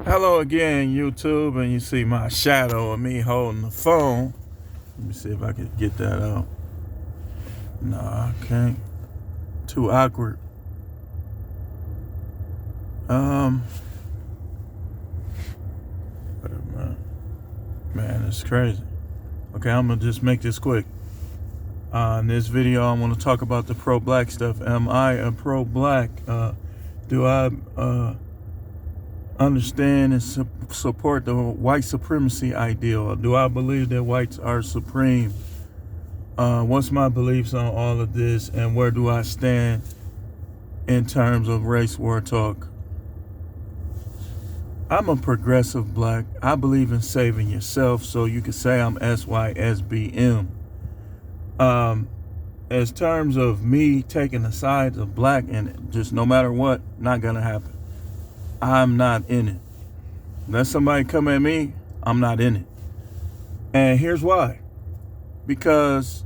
Hello again, YouTube, and you see my shadow of me holding the phone. Let me see if I can get that out. No, I can't. Too awkward. Wait a minute. Man, it's crazy. Okay, I'm gonna just make this quick. In this video, I'm gonna talk about the pro-black stuff. Am I a pro-black? Do I understand and support the white supremacy ideal? Do I believe that whites are supreme? What's my beliefs on all of this, and where do I stand in terms of race war talk? I'm a progressive black. I believe in saving yourself, so you could say I'm SYSBM. As terms of me taking the sides of black and just no matter what, not gonna happen. I'm not in it. Let somebody come at me, I'm not in it. And here's why. Because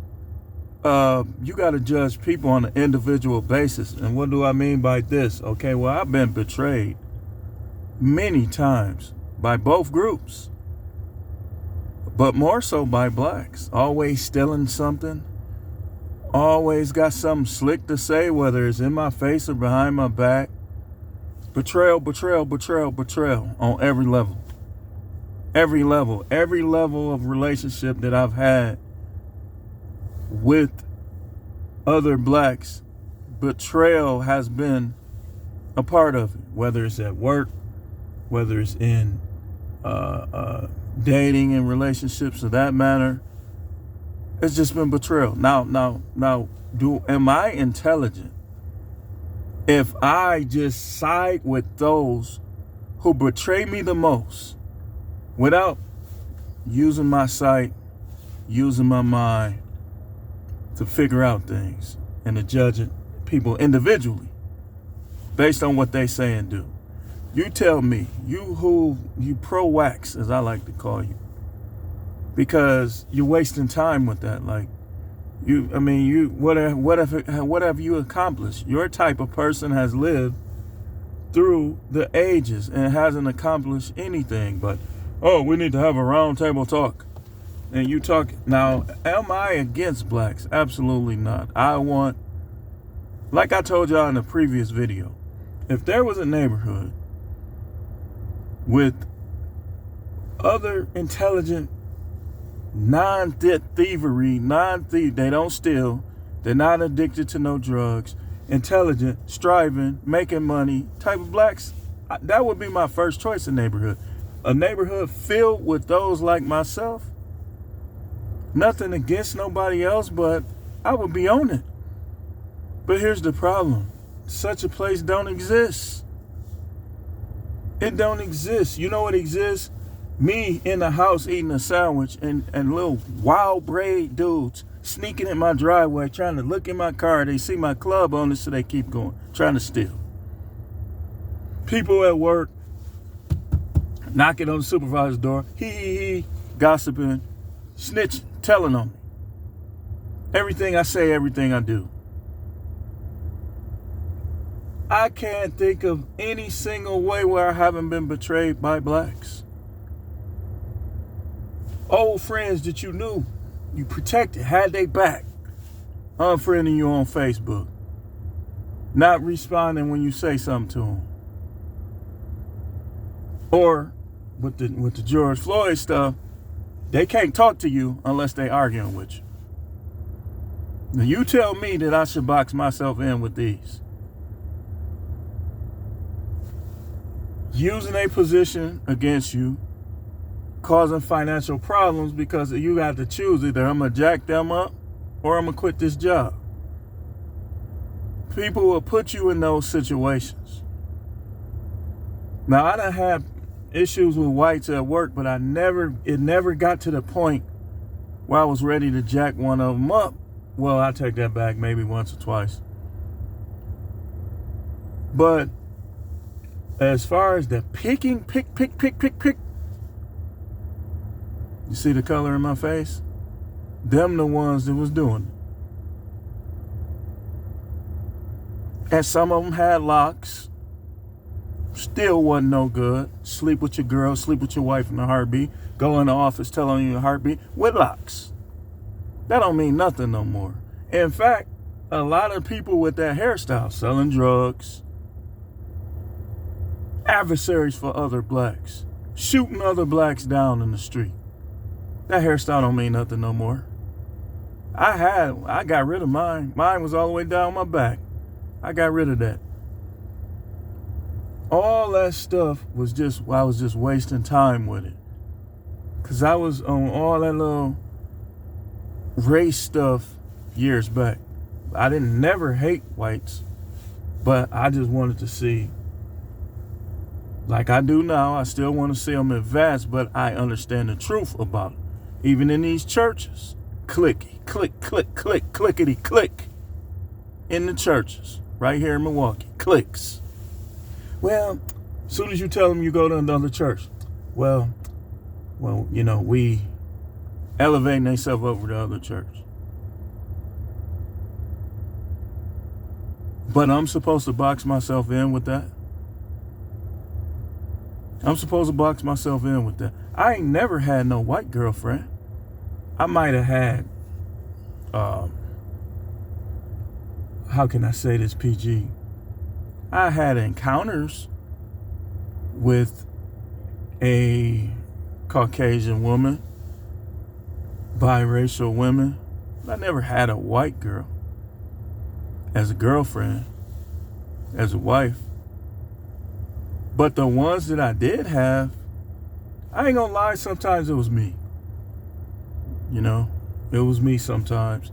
you got to judge people on an individual basis. And what do I mean by this? Okay, well, I've been betrayed many times by both groups, but more so by blacks. Always stealing something. Always got something slick to say, whether it's in my face or behind my back. Betrayal, betrayal, betrayal, betrayal on every level. Every level of relationship that I've had with other blacks, betrayal has been a part of it. Whether it's at work, whether it's in dating and relationships of that matter, it's just been betrayal. Now, am I intelligent if I just side with those who betray me the most without using my sight, using my mind to figure out things and to judge people individually based on what they say and do? You tell me, you pro-wax, as I like to call you, because you're wasting time with that. Like, what have you accomplished? Your type of person has lived through the ages and hasn't accomplished anything but, oh, we need to have a round table talk. And you talk. Now, am I against blacks? Absolutely not. Like I told y'all in the previous video, if there was a neighborhood with other intelligent, non-thievery, they don't steal, they're not addicted to no drugs, intelligent, striving, making money type of blacks, that would be my first choice in neighborhood. A neighborhood filled with those like myself. Nothing against nobody else, but I would be on it. But here's the problem. Such a place don't exist. It don't exist. You know what exists? Me in the house eating a sandwich and little wild braid dudes sneaking in my driveway trying to look in my car. They see my club on it, so they keep going, trying to steal. People at work knocking on the supervisor's door, gossiping, snitching, telling on me. Everything I say, everything I do. I can't think of any single way where I haven't been betrayed by blacks. Old friends that you knew, you protected, had they back, unfriending you on Facebook, not responding when you say something to them. Or with the George Floyd stuff, they can't talk to you unless they arguing with you. Now you tell me that I should box myself in with these. Using a position against you, causing financial problems because you got to choose either I'm going to jack them up or I'm going to quit this job. People will put you in those situations. Now, I done had issues with whites at work, but it never got to the point where I was ready to jack one of them up. Well, I take that back, maybe once or twice. But as far as the pick, you see the color in my face? Them the ones that was doing it. And some of them had locks. Still wasn't no good. Sleep with your girl, sleep with your wife in a heartbeat. Go in the office, tell on you a heartbeat. With locks. That don't mean nothing no more. In fact, a lot of people with that hairstyle, selling drugs, adversaries for other blacks, shooting other blacks down in the street. That hairstyle don't mean nothing no more. I got rid of mine. Mine was all the way down my back. I got rid of that. All that stuff was I was just wasting time with it. Because I was on all that little race stuff years back. I didn't never hate whites, but I just wanted to see, like I do now, I still want to see them advance, but I understand the truth about it. Even in these churches, clicky, click, click, click, clickety, click. In the churches, right here in Milwaukee, clicks. Well, as soon as you tell them you go to another church, well, we elevating themselves over the other church. But I'm supposed to box myself in with that? I'm supposed to box myself in with that. I ain't never had no white girlfriend. I might have had, how can I say this PG? I had encounters with a Caucasian woman, biracial women. I never had a white girl as a girlfriend, as a wife. But the ones that I did have, I ain't gonna lie, sometimes it was me. It was me sometimes.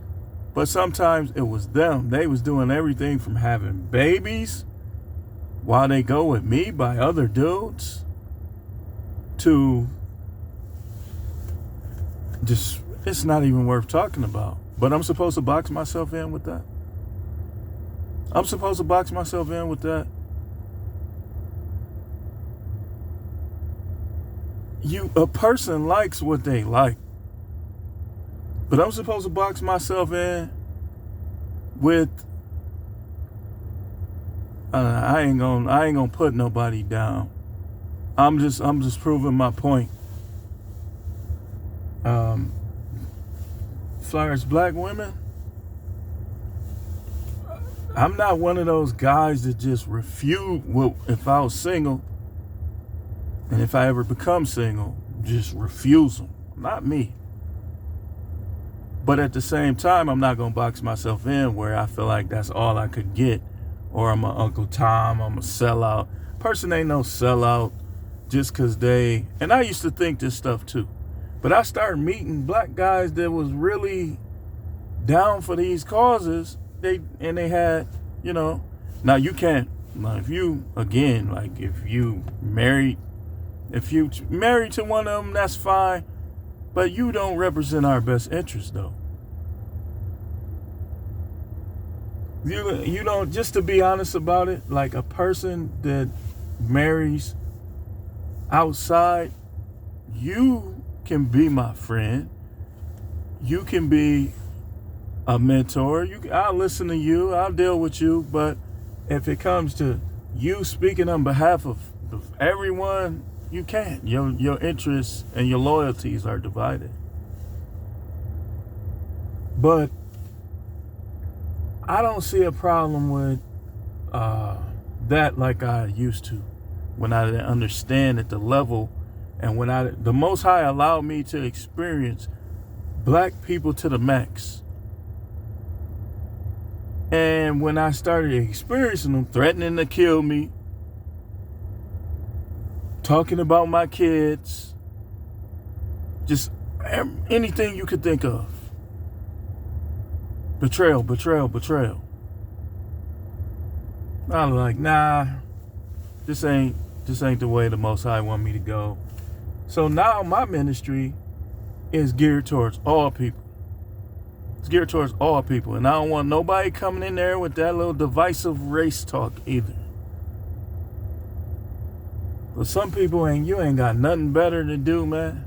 But sometimes it was them. They was doing everything from having babies while they go with me by other dudes to just, it's not even worth talking about. But I'm supposed to box myself in with that? I'm supposed to box myself in with that? A person likes what they like. But I'm supposed to box myself in with, I ain't gonna put nobody down. I'm just proving my point. As far as black women, I'm not one of those guys that just refuse. Well, if I was single, and if I ever become single, just refuse them. Not me. But at the same time, I'm not going to box myself in where I feel like that's all I could get. Or I'm a Uncle Tom, I'm a sellout. Person ain't no sellout just because they... And I used to think this stuff too. But I started meeting black guys that was really down for these causes. They had, Now you can't... Now if you married to one of them, that's fine. But you don't represent our best interest, though. You don't, just to be honest about it, like a person that marries outside, you can be my friend. You can be a mentor. I'll listen to you. I'll deal with you. But if it comes to you speaking on behalf of everyone, you can't. Your interests and your loyalties are divided. But I don't see a problem with that like I used to, when I didn't understand at the level, and when the Most High allowed me to experience black people to the max. And when I started experiencing them, threatening to kill me, talking about my kids, just anything you could think of. Betrayal. I'm like, nah, this ain't the way the Most High want me to go. So now my ministry is geared towards all people. It's geared towards all people. And I don't want nobody coming in there with that little divisive race talk either. But some people you ain't got nothing better to do, man.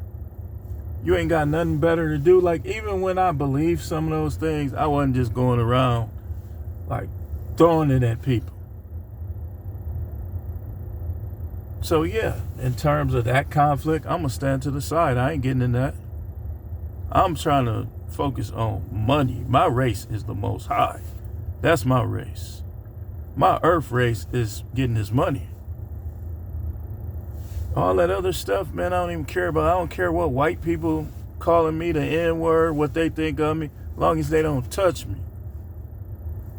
You ain't got nothing better to do. Like, even when I believe some of those things, I wasn't just going around, like, throwing it at people. So yeah, in terms of that conflict, I'm gonna stand to the side. I ain't getting in that. I'm trying to focus on money. My race is the Most High. That's my race. My earth race is getting this money. All that other stuff, man, I don't even care about. I don't care what white people calling me the N-word, what they think of me, as long as they don't touch me.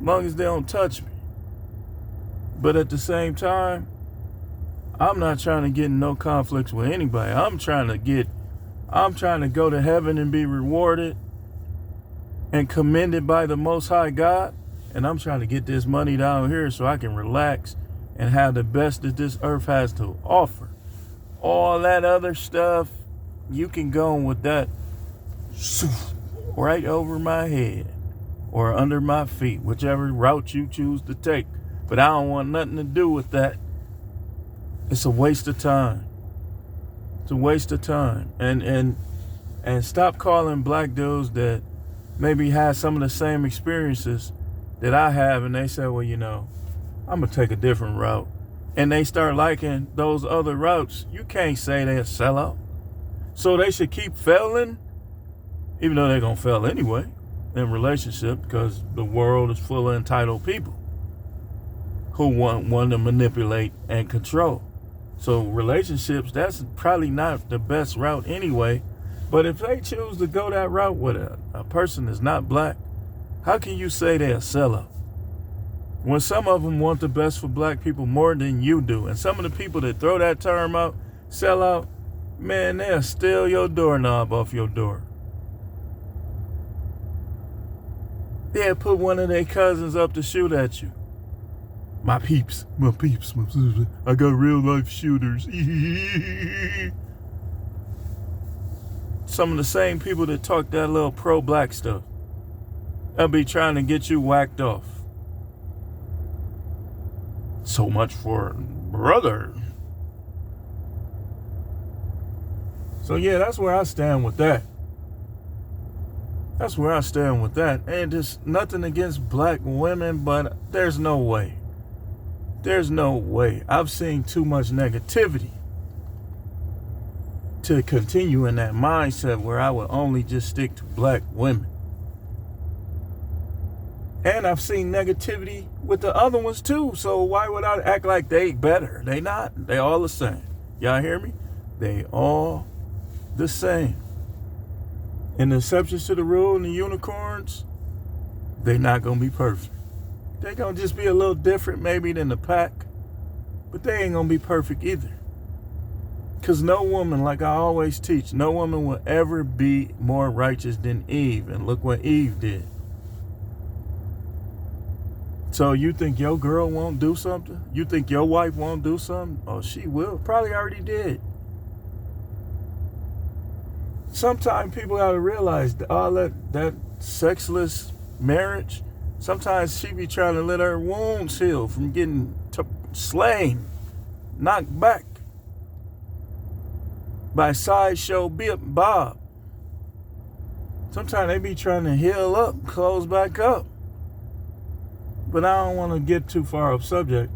As long as they don't touch me. But at the same time, I'm not trying to get in no conflicts with anybody. I'm trying to go to heaven and be rewarded and commended by the Most High God. And I'm trying to get this money down here so I can relax and have the best that this earth has to offer. All that other stuff, you can go with that right over my head or under my feet, whichever route you choose to take. But I don't want nothing to do with that. It's a waste of time. It's a waste of time. And stop calling black dudes that maybe had some of the same experiences that I have, and they say, well, you know, I'm going to take a different route. And they start liking those other routes. You can't say they're a sellout. So they should keep failing, even though they're going to fail anyway in relationship, because the world is full of entitled people who want to manipulate and control. So relationships, that's probably not the best route anyway. But if they choose to go that route with a person that's not black, how can you say they're a sellout? When some of them want the best for black people more than you do. And some of the people that throw that term out, sellout, man, they'll steal your doorknob off your door. They'll put one of their cousins up to shoot at you. My peeps. I got real life shooters. Some of the same people that talk that little pro-black stuff, they'll be trying to get you whacked off. So much for brother. So yeah, that's where I stand with that. That's where I stand with that. And just nothing against black women, but there's no way. There's no way. I've seen too much negativity to continue in that mindset where I would only just stick to black women. And I've seen negativity with the other ones too. So why would I act like they better? They not. They all the same. Y'all hear me? They all the same. And the exceptions to the rule and the unicorns, they not going to be perfect. They going to just be a little different maybe than the pack. But they ain't going to be perfect either. Because no woman, like I always teach, no woman will ever be more righteous than Eve. And look what Eve did. So you think your girl won't do something? You think your wife won't do something? Oh, she will. Probably already did. Sometimes people got to realize that all that sexless marriage, sometimes she be trying to let her wounds heal from getting slain, knocked back by Sideshow Bob. Sometimes they be trying to heal up, close back up. But I don't want to get too far off subject.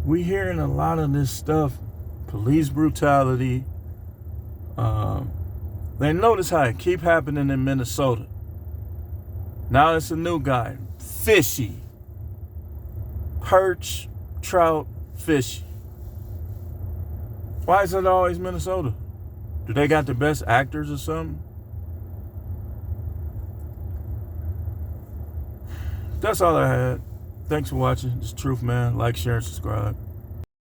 We hearing a lot of this stuff, police brutality. They notice how it keep happening in Minnesota. Now it's a new guy, fishy. Perch, trout, fishy. Why is it always Minnesota? Do they got the best actors or something? That's all I had. Thanks for watching. It's Truth, man. Like, share, and subscribe.